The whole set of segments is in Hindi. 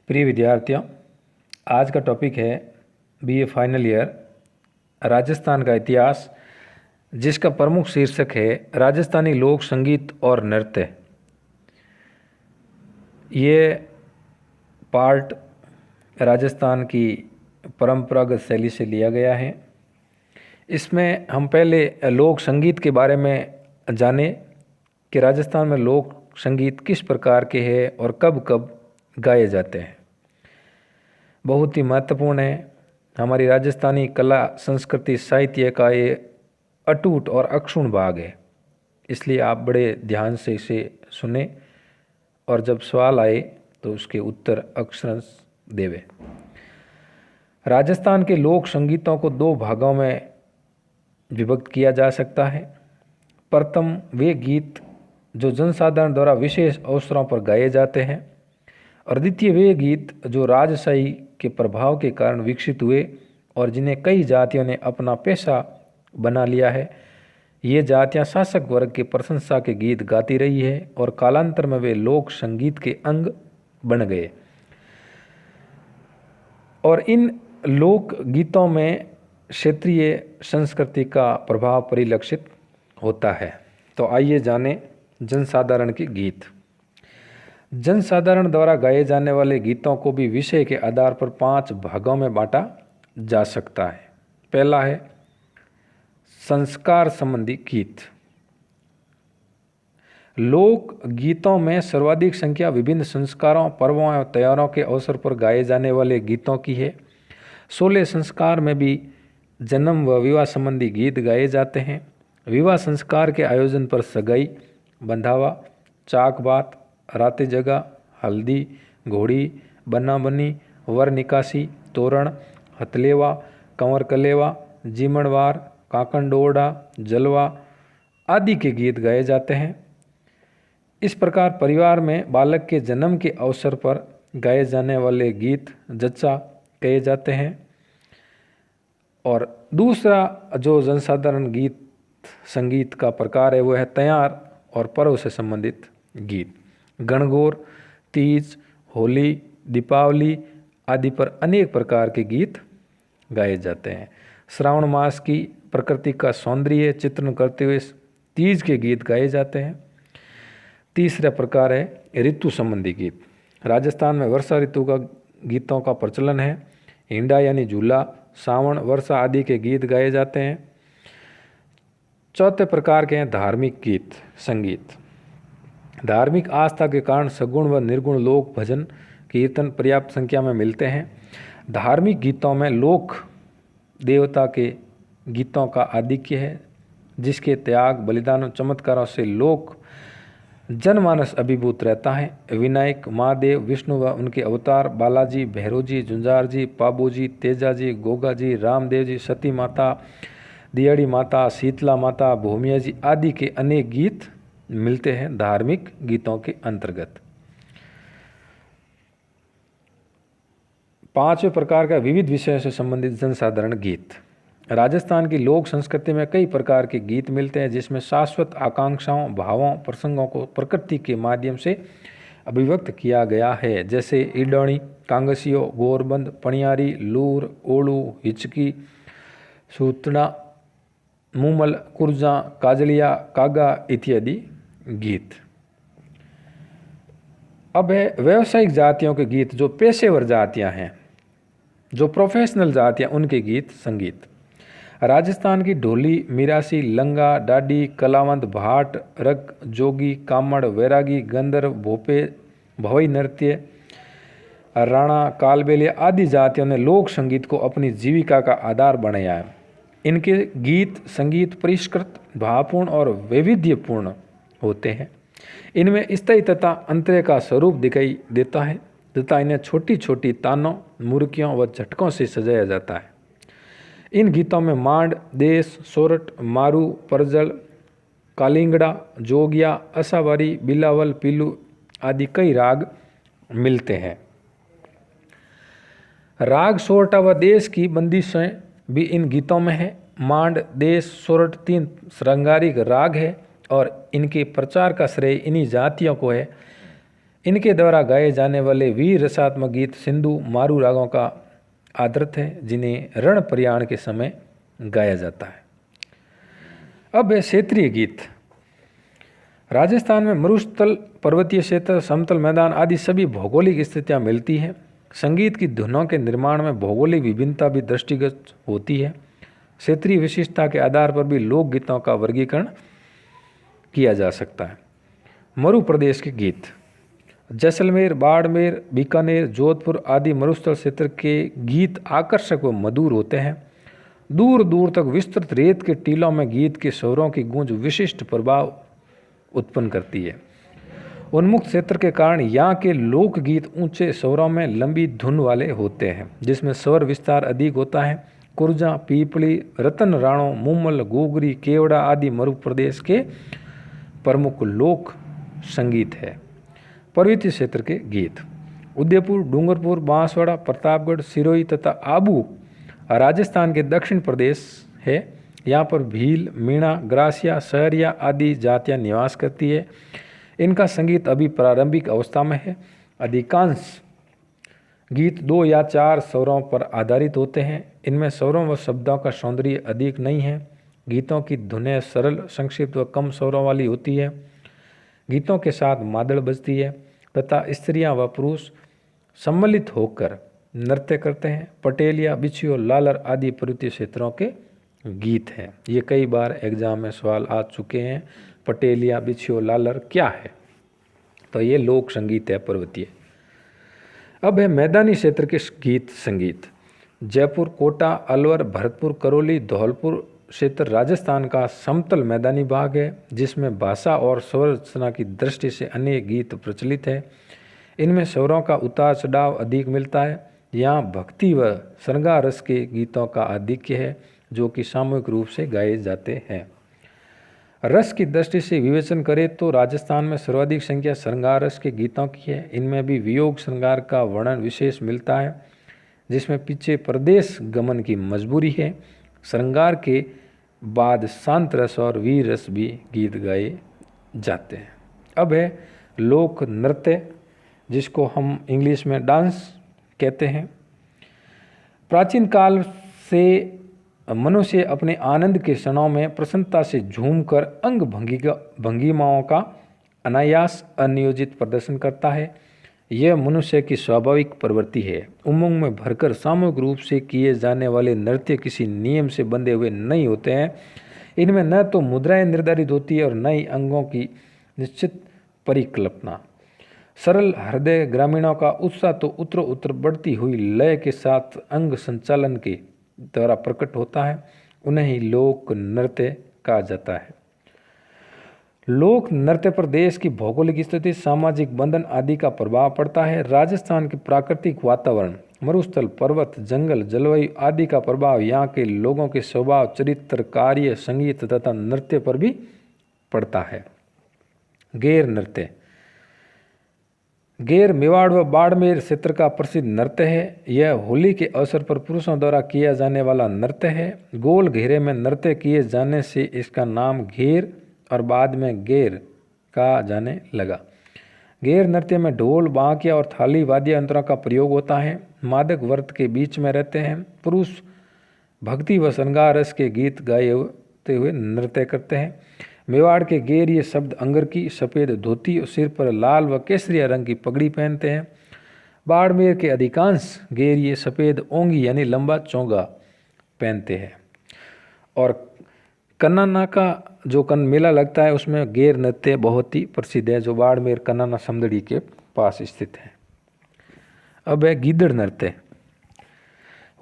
प्रिय विद्यार्थियों, आज का टॉपिक है बीए फाइनल ईयर राजस्थान का इतिहास, जिसका प्रमुख शीर्षक है राजस्थानी लोक संगीत और नृत्य। ये पार्ट राजस्थान की परंपरागत शैली से लिया गया है। इसमें हम पहले लोक संगीत के बारे में जाने कि राजस्थान में लोक संगीत किस प्रकार के हैं और कब कब गाए जाते हैं। बहुत ही महत्वपूर्ण है। हमारी राजस्थानी कला संस्कृति साहित्य का ये अटूट और अक्षुण्ण भाग है, इसलिए आप बड़े ध्यान से इसे सुने और जब सवाल आए तो उसके उत्तर अक्षरश देवे। राजस्थान के लोक संगीतों को दो भागों में विभक्त किया जा सकता है। प्रथम वे गीत जो जनसाधारण द्वारा विशेष अवसरों पर गाए जाते हैं, और द्वितीय वे गीत जो राजशाही के प्रभाव के कारण विकसित हुए और जिन्हें कई जातियों ने अपना पेशा बना लिया है। ये जातियां शासक वर्ग के प्रशंसा के गीत गाती रही है और कालांतर में वे लोक संगीत के अंग बन गए और इन लोक गीतों में क्षेत्रीय संस्कृति का प्रभाव परिलक्षित होता है। तो आइए जानें जनसाधारण के गीत। जनसाधारण द्वारा गाए जाने वाले गीतों को भी विषय के आधार पर 5 भागों में बांटा जा सकता है। पहला है संस्कार संबंधी गीत। लोक गीतों में सर्वाधिक संख्या विभिन्न संस्कारों, पर्वों और त्योहारों के अवसर पर गाए जाने वाले गीतों की है। 16 संस्कार में भी जन्म व विवाह संबंधी गीत गाए जाते हैं। विवाह संस्कार के आयोजन पर सगाई, बंधावा, चाक बात, राते जगा, हल्दी, घोड़ी, बन्ना बन्नी, वर निकासी, तोरण, हथलेवा, कंवर कलेवा, जीमणवार, काकन डोरडा, जलवा आदि के गीत गाए जाते हैं। इस प्रकार परिवार में बालक के जन्म के अवसर पर गाए जाने वाले गीत जच्चा कहे जाते हैं। और दूसरा जो जनसाधारण गीत संगीत का प्रकार है वो है त्योहार और पर्व से संबंधित गीत। गणगौर, तीज, होली, दीपावली आदि पर अनेक प्रकार के गीत गाए जाते हैं। श्रावण मास की प्रकृति का सौंदर्य चित्रण करते हुए तीज के गीत गाए जाते हैं। तीसरा प्रकार है ऋतु संबंधी गीत। राजस्थान में वर्षा ऋतु का गीतों का प्रचलन है। हिंडा यानी झूला, सावन, वर्षा आदि के गीत गाए जाते हैं। चौथे प्रकार के हैं धार्मिक गीत संगीत। धार्मिक आस्था के कारण सगुण व निर्गुण लोक भजन कीर्तन पर्याप्त संख्या में मिलते हैं। धार्मिक गीतों में लोक देवता के गीतों का आधिक्य है, जिसके त्याग, बलिदान, चमत्कारों से लोक जनमानस अभिभूत रहता है। विनायक, महादेव, विष्णु व उनके अवतार, बालाजी, भैरोजी, झुंझारजी, पाबूजी, तेजाजी, गोगाजी, रामदेव जी, सती माता, दियाड़ी माता, शीतला माता, भूमिया जी आदि के अनेक गीत मिलते हैं धार्मिक गीतों के अंतर्गत। 5वें प्रकार का विविध विषयों से संबंधित जनसाधारण गीत। राजस्थान की लोक संस्कृति में कई प्रकार के गीत मिलते हैं, जिसमें शाश्वत आकांक्षाओं, भावों, प्रसंगों को प्रकृति के माध्यम से अभिव्यक्त किया गया है, जैसे ईडणी, कांगसियो, गोरबंद, पणियारी, लूर, ओलू, हिचकी, सूतना, मुमल, कुर्जा, काजलिया, कागा इत्यादि गीत। अब है व्यावसायिक जातियों के गीत, जो पेशेवर जातियां हैं, जो प्रोफेशनल जातियां, उनके गीत संगीत। राजस्थान की ढोली, मिरासी, लंगा, डाडी, कलावंत, भाट, रग, जोगी, कामड़, वैरागी, गंधर्व, भोपे, भवई नृत्य, राणा, कालबेलिया आदि जातियों ने लोक संगीत को अपनी जीविका का आधार बनाया है। इनके गीत संगीत परिष्कृत, भावपूर्ण और वैविध्यपूर्ण होते हैं। इनमें स्थायी तथा अंतर्य का स्वरूप दिखाई देता है तथा इन्हें छोटी छोटी तानों, मुर्कियों व झटकों से सजाया जाता है। इन गीतों में मांड, देश, सोरठ, मारू, परजल, कालिंगड़ा, जोगिया, असावारी, बिलावल, पीलू आदि कई राग मिलते हैं। राग, सोरठा व देश की बंदिशें भी इन गीतों में है। मांड, देश, सोरठ 3 श्रृंगारिक राग है और इनके प्रचार का श्रेय इन्हीं जातियों को है। इनके द्वारा गाए जाने वाले वीर रसात्मक गीत सिंधु मारू रागों का आदृत है, जिन्हें रण प्रयाण के समय गाया जाता है। अब है क्षेत्रीय गीत। राजस्थान में मरुस्थल, पर्वतीय क्षेत्र, समतल मैदान आदि सभी भौगोलिक स्थितियां मिलती हैं। संगीत की धुनों के निर्माण में भौगोलिक विभिन्नता भी दृष्टिगत होती है। क्षेत्रीय विशिष्टता के आधार पर भी लोकगीतों का वर्गीकरण किया जा सकता है। मरु प्रदेश के गीत। जैसलमेर, बाड़मेर, बीकानेर, जोधपुर आदि मरुस्थल क्षेत्र के गीत आकर्षक व मधुर होते हैं। दूर दूर तक विस्तृत रेत के टीलों में गीत के स्वरों की गूंज विशिष्ट प्रभाव उत्पन्न करती है। उन्मुक्त क्षेत्र के कारण यहाँ के लोकगीत ऊंचे स्वरों में लंबी धुन वाले होते हैं, जिसमें स्वर विस्तार अधिक होता है। कुर्जा, पीपली, रतन राणो, मुमल, गोगरी, केवड़ा आदि मरु प्रदेश के प्रमुख लोक संगीत है। पर्वतीय क्षेत्र के गीत। उदयपुर, डूंगरपुर, बांसवाड़ा, प्रतापगढ़, सिरोही तथा आबू राजस्थान के दक्षिण प्रदेश है। यहाँ पर भील, मीणा, ग्रासिया, सहरिया आदि जातियाँ निवास करती है। इनका संगीत अभी प्रारंभिक अवस्था में है। अधिकांश गीत 2 या 4 स्वरों पर आधारित होते हैं। इनमें स्वरों व शब्दों का सौंदर्य अधिक नहीं है। गीतों की धुनें सरल, संक्षिप्त व कम स्वरों वाली होती है। गीतों के साथ मादल बजती है तथा स्त्रियां व पुरुष सम्मिलित होकर नृत्य करते हैं। पटेलिया, बिछियो, लालर आदि पर्वतीय क्षेत्रों के गीत हैं। ये कई बार एग्जाम में सवाल आ चुके हैं। पटेलिया, बिछियो, लालर क्या है? तो ये लोक संगीत है पर्वतीय। अब है मैदानी क्षेत्र के गीत संगीत। जयपुर, कोटा, अलवर, भरतपुर, करौली, धौलपुर क्षेत्र राजस्थान का समतल मैदानी भाग है, जिसमें भाषा और स्वर रचना की दृष्टि से अनेक गीत प्रचलित है। इनमें स्वरों का उतार चढ़ाव अधिक मिलता है। यहाँ भक्ति व श्रृंगार रस के गीतों का आधिक्य है, जो कि सामूहिक रूप से गाए जाते हैं। रस की दृष्टि से विवेचन करें तो राजस्थान में सर्वाधिक संख्या श्रृंगार रस के गीतों की है। इनमें भी वियोग श्रृंगार का वर्णन विशेष मिलता है, जिसमें पीछे प्रदेश गमन की मजबूरी है। श्रृंगार के बाद शांत रस और वीर रस भी गीत गाए जाते हैं। अब है लोक नृत्य, जिसको हम इंग्लिश में डांस कहते हैं। प्राचीन काल से मनुष्य अपने आनंद के क्षणों में प्रसन्नता से झूमकर अंग भंगिमाओं का अनायास अनियोजित प्रदर्शन करता है। यह मनुष्य की स्वाभाविक प्रवृत्ति है। उमंग में भरकर सामूहिक रूप से किए जाने वाले नृत्य किसी नियम से बंधे हुए नहीं होते हैं। इनमें न तो मुद्राएं निर्धारित होती है और न ही अंगों की निश्चित परिकल्पना। सरल हृदय ग्रामीणों का उत्साह तो उत्तर बढ़ती हुई लय के साथ अंग संचालन के द्वारा प्रकट होता है। उन्हें ही लोक नृत्य कहा जाता है। लोक नृत्य पर देश की भौगोलिक स्थिति, सामाजिक बंधन आदि का प्रभाव पड़ता है। राजस्थान के प्राकृतिक वातावरण, मरुस्थल, पर्वत, जंगल, जलवायु आदि का प्रभाव यहाँ के लोगों के स्वभाव, चरित्र, कार्य, संगीत तथा नृत्य पर भी पड़ता है। गेर नृत्य। गेर मेवाड़ व बाड़मेर क्षेत्र का प्रसिद्ध नृत्य है। यह होली के अवसर पर पुरुषों द्वारा किया जाने वाला नृत्य है। गोल घेरे में नृत्य किए जाने से इसका नाम घेर और बाद में गेर कहा जाने लगा। गेर नृत्य में ढोल, बांकिया और थाली वाद्य यंत्रों का प्रयोग होता है। मादक वर्त के बीच में रहते हैं। पुरुष भक्ति व श्रृंगार रस के गीत गाते हुए नृत्य करते हैं। मेवाड़ के गेर ये शब्द अंगर की सफ़ेद धोती और सिर पर लाल व केसरिया रंग की पगड़ी पहनते हैं। बाड़मेर के अधिकांश गेर ये सफ़ेद ओंगी यानी लंबा चोंगा पहनते हैं। और कन्नाना का जो मेला लगता है उसमें गेर नृत्य बहुत ही प्रसिद्ध है, जो बाड़मेर कन्नाना समदड़ी के पास स्थित है। अब है गीदड़ नृत्य।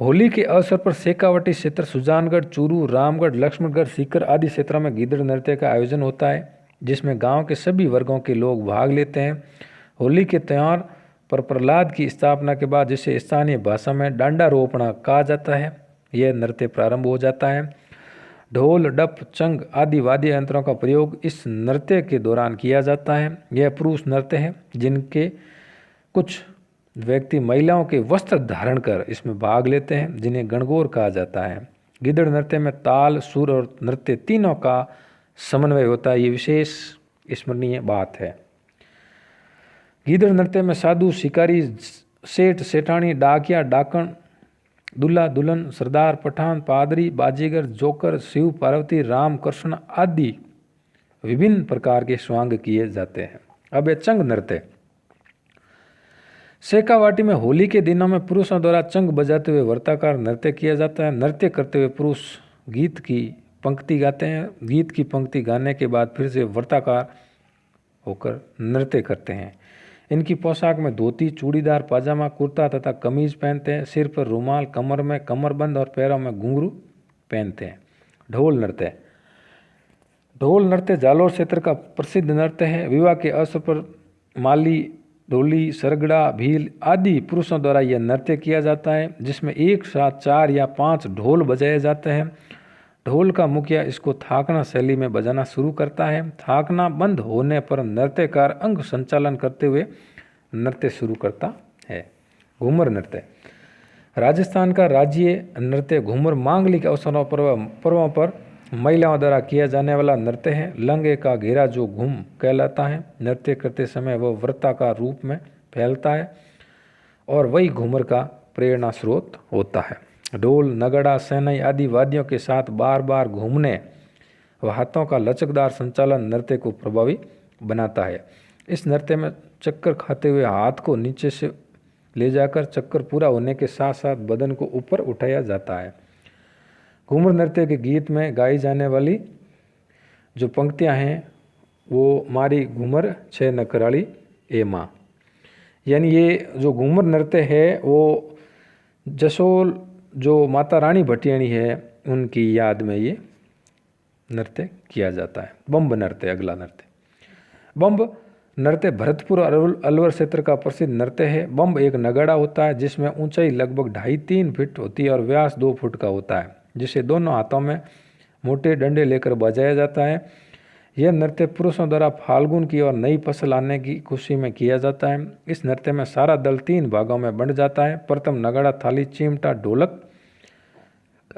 होली के अवसर पर शेखावटी क्षेत्र, सुजानगढ़, चूरू, रामगढ़, लक्ष्मणगढ़, सीकर आदि क्षेत्रों में गीदड़ नृत्य का आयोजन होता है, जिसमें गांव के सभी वर्गों के लोग भाग लेते हैं। होली के त्यौहार पर प्रहलाद की स्थापना के बाद जिसे स्थानीय भाषा में डांडा रोपणा कहा जाता है, यह नृत्य प्रारंभ हो जाता है। ढोल, डप, चंग आदि वाद्य यंत्रों का प्रयोग इस नृत्य के दौरान किया जाता है। यह पुरुष नृत्य है, जिनके कुछ व्यक्ति महिलाओं के वस्त्र धारण कर इसमें भाग लेते हैं, जिन्हें गणगौर कहा जाता है। गिद्दड़ नृत्य में ताल, सुर और नृत्य तीनों का समन्वय होता है। ये विशेष स्मरणीय बात है। गीदड़ नृत्य में साधु, शिकारी, सेठ, सेठानी, डाकिया, डाकण, दूल्हा, दुल्हन, सरदार, पठान, पादरी, बाजीगर, जोकर, शिव, पार्वती, राम, कृष्ण आदि विभिन्न प्रकार के स्वांग किए जाते हैं। अब है चंग नृत्य। शेखावाटी में होली के दिनों में पुरुषों द्वारा चंग बजाते हुए वर्ताकार नृत्य किया जाता है। नृत्य करते हुए पुरुष गीत की पंक्ति गाते हैं। गीत की पंक्ति गाने के बाद फिर से वर्ताकार होकर नृत्य करते हैं। इनकी पोशाक में धोती, चूड़ीदार, पाजामा, कुर्ता तथा कमीज पहनते हैं। सिर पर रुमाल, कमर में कमरबंद और पैरों में घुंघरू पहनते हैं। ढोल नृत्य। ढोल नृत्य जालोर क्षेत्र का प्रसिद्ध नृत्य है। विवाह के अवसर पर माली, ढोली, सरगड़ा, भील आदि पुरुषों द्वारा यह नृत्य किया जाता है, जिसमें एक साथ 4 या 5 ढोल बजाए जाते हैं। ढोल का मुखिया इसको थाकना शैली में बजाना शुरू करता है। थाकना बंद होने पर नृत्यकार अंग संचालन करते हुए नृत्य शुरू करता है। घूमर नृत्य। राजस्थान का राज्य नृत्य घूमर मांगलिक अवसरों पर्वों पर महिलाओं द्वारा किया जाने वाला नृत्य है। लंगे का घेरा जो घूम कहलाता है। नृत्य करते समय वह वृत्ताकार रूप में फैलता है और वही घूमर का प्रेरणा स्रोत होता है। ढोल, नगड़ा, शहनाई आदि वाद्यों के साथ बार बार घूमने व हाथों का लचकदार संचालन नृत्य को प्रभावी बनाता है। इस नृत्य में चक्कर खाते हुए हाथ को नीचे से ले जाकर चक्कर पूरा होने के साथ साथ बदन को ऊपर उठाया जाता है। घूमर नृत्य के गीत में गाई जाने वाली जो पंक्तियां हैं वो मारी घूमर छे न कराली ए माँ, यानी ये जो घूमर नृत्य है वो जसोल जो माता रानी भटियाणी है उनकी याद में ये नृत्य किया जाता है। बम्ब नृत्य। अगला नृत्य बम्ब नृत्य भरतपुर और अलवर क्षेत्र का प्रसिद्ध नृत्य है। बम्ब एक नगाड़ा होता है जिसमें ऊंचाई लगभग 2.5-3 फीट होती है और व्यास 2 फुट का होता है, जिसे दोनों हाथों में मोटे डंडे लेकर बजाया जाता है। यह नृत्य पुरुषों द्वारा फाल्गुन की और नई फसल आने की खुशी में किया जाता है। इस नृत्य में सारा दल 3 भागों में बंट जाता है। प्रथम नगाड़ा, थाली, चिमटा, ढोलक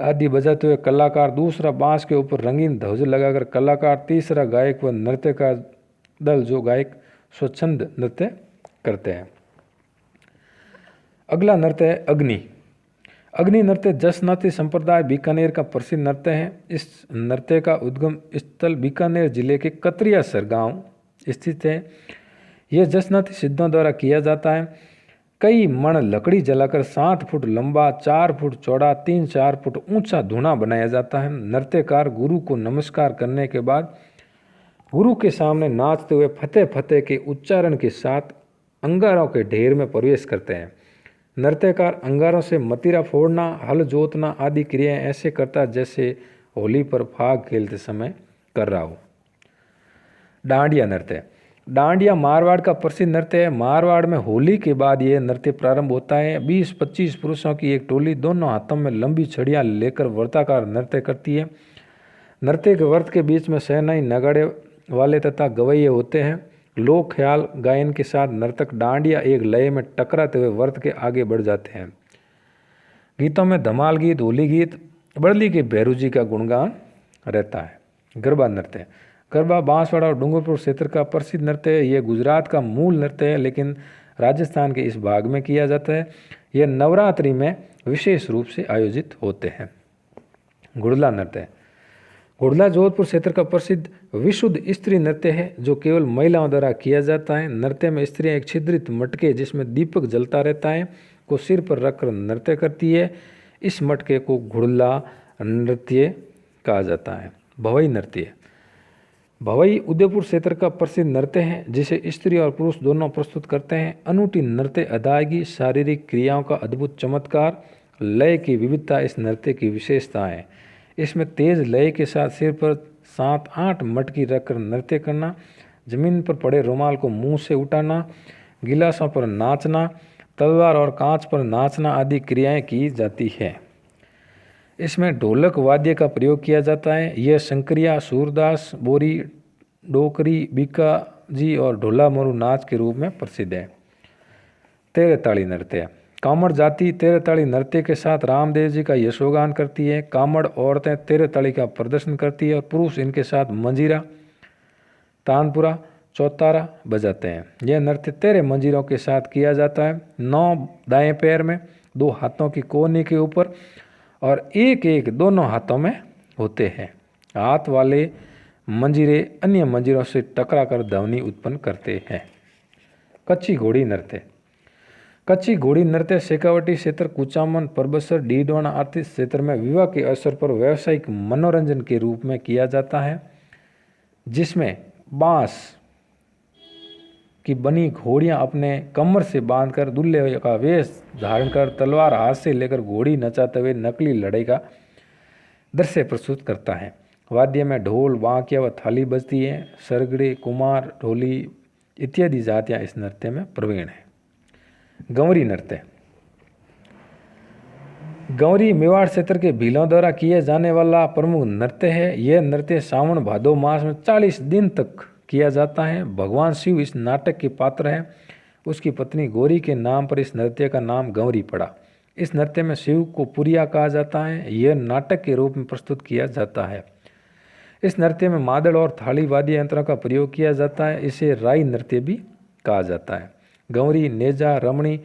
आदि बजाते हुए कलाकार, दूसरा बांस के ऊपर रंगीन ध्वज लगाकर कलाकार, तीसरा गायक व नृत्य का दल जो गायक स्वच्छंद नृत्य करते हैं। अगला नृत्य है अग्नि। अग्नि नृत्य जसनाती संप्रदाय बीकानेर का प्रसिद्ध नृत्य है। इस नृत्य का उद्गम स्थल बीकानेर जिले के कतरियासर गांव स्थित है। यह जसनाती सिद्धों द्वारा किया जाता है। कई मण लकड़ी जलाकर 7 फुट लंबा, 4 फुट चौड़ा, 3-4 फुट ऊंचा धुना बनाया जाता है। नृत्यकार गुरु को नमस्कार करने के बाद गुरु के सामने नाचते हुए फतेह फतेह के उच्चारण के साथ अंगारों के ढेर में प्रवेश करते हैं। नृत्यकार अंगारों से मतीरा फोड़ना, हल जोतना आदि क्रियाएं ऐसे करता जैसे होली पर फाग खेलते समय कर रहा हो। डांडिया नृत्य। डांडिया मारवाड़ का प्रसिद्ध नृत्य है। मारवाड़ में होली के बाद यह नृत्य प्रारंभ होता है। 20-25 पुरुषों की एक टोली दोनों हाथों में लंबी छड़ियाँ लेकर वर्ताकार नृत्य करती है। नृत्य के वर्त के बीच में शहनाई, नगाड़े वाले तथा गवैये होते हैं। लोक ख्याल गायन के साथ नर्तक डांडिया एक लय में टकराते हुए वर्त के आगे बढ़ जाते हैं। गीतों में धमाल गीत, होली गीत, बड़ली के भैरू जी का गुणगान रहता है। गरबा नृत्य। गरबा बांसवाड़ा और डूंगरपुर क्षेत्र का प्रसिद्ध नृत्य है। यह गुजरात का मूल नृत्य है लेकिन राजस्थान के इस भाग में किया जाता है। यह नवरात्रि में विशेष रूप से आयोजित होते हैं। घुड़ला नृत्य। घुड़ला जोधपुर क्षेत्र का प्रसिद्ध विशुद्ध स्त्री नृत्य है जो केवल महिलाओं द्वारा किया जाता है। नृत्य में स्त्रियां एक छिद्रित मटके जिसमें दीपक जलता रहता है को सिर पर रखकर नृत्य करती है। इस मटके को घुड़ला नृत्य कहा जाता है। भवई नृत्य। भवई उदयपुर क्षेत्र का प्रसिद्ध नृत्य है जिसे स्त्री और पुरुष दोनों प्रस्तुत करते हैं। अनूठी नृत्य अदायगी, शारीरिक क्रियाओं का अद्भुत चमत्कार, लय की विविधता इस नृत्य की विशेषता है। इसमें तेज लय के साथ सिर पर 7-8 मटकी रखकर नृत्य करना, जमीन पर पड़े रुमाल को मुंह से उठाना, गिलासों पर नाचना, तलवार और कांच पर नाचना आदि क्रियाएं की जाती है। इसमें ढोलक वाद्य का प्रयोग किया जाता है। यह शंकरिया, सूरदास, बोरी, डोकरी, बीकाजी और ढोला मरु नाच के रूप में प्रसिद्ध है। तेरताली नृत्य। कामड़ जाति तेरताली नृत्य के साथ रामदेव जी का यशोगान करती है। कामड़ औरतें तेरताली का प्रदर्शन करती है और पुरुष इनके साथ मंजीरा, तानपुरा, चौतारा बजाते हैं। यह नृत्य 13 मंजीरों के साथ किया जाता है। 9 दाएं पैर में, 2 हाथों की कोहनी के ऊपर और एक एक दोनों हाथों में होते हैं। हाथ वाले मंजीरे अन्य मंजीरों से टकराकर ध्वनि उत्पन्न करते हैं। कच्ची घोड़ी नृत्य। कच्ची घोड़ी नृत्य शेखावटी क्षेत्र, कुचामन, परबसर, डीडवाना आदि क्षेत्र में विवाह के अवसर पर व्यावसायिक मनोरंजन के रूप में किया जाता है, जिसमें बांस की बनी घोड़ियां अपने कमर से बांधकर दूल्हे का वेश धारण कर तलवार हाथ से लेकर घोड़ी नचाते हुए नकली लड़ाई का दृश्य प्रस्तुत करता है। वाद्य में ढोल, बांकिया व थाली बजती है। सरगड़े, कुमार, ढोली इत्यादि जातियां इस नृत्य में प्रवीण हैं। गंवरी नृत्य। गंवरी मेवाड़ क्षेत्र के भीलों द्वारा किए जाने वाला प्रमुख नृत्य है। यह नृत्य सावन भादो मास में 40 दिन तक किया जाता है। भगवान शिव इस नाटक के पात्र हैं। उसकी पत्नी गौरी के नाम पर इस नृत्य का नाम गंवरी पड़ा। इस नृत्य में शिव को पुरिया कहा जाता है। यह नाटक के रूप में प्रस्तुत किया जाता है। इस नृत्य में मादल और थाली वाद्य यंत्रों का प्रयोग किया जाता है। इसे राई नृत्य भी कहा जाता है। गंवरी, नेजा, रमणी,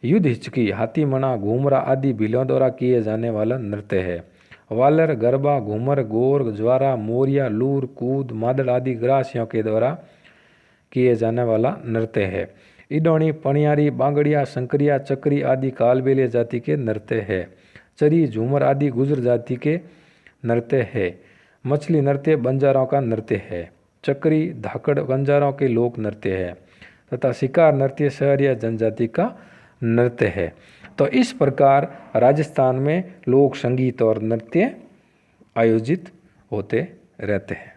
युद्ध हिचकी, हाथीमणा, घूमरा आदि भीलों द्वारा किए जाने वाला नृत्य है। वालर, गरबा, घूमर, गोर, ज्वारा, मोरिया, लूर, कूद, मादल आदि ग्रासियों के द्वारा किए जाने वाला नृत्य है। इडोणी, पणियारी, बांगड़िया, शंकरिया, चक्री आदि कालबेलिया जाति के नृत्य है। चरी, झूमर आदि गुजर जाति के नृत्य है। मछली नृत्य बंजारों का नृत्य है। चक्री, धाकड़ बंजारों के लोक नृत्य है तथा शिकार नृत्य शहरिया जनजाति का नृत्य है। तो इस प्रकार राजस्थान में लोक संगीत और नृत्य आयोजित होते रहते हैं।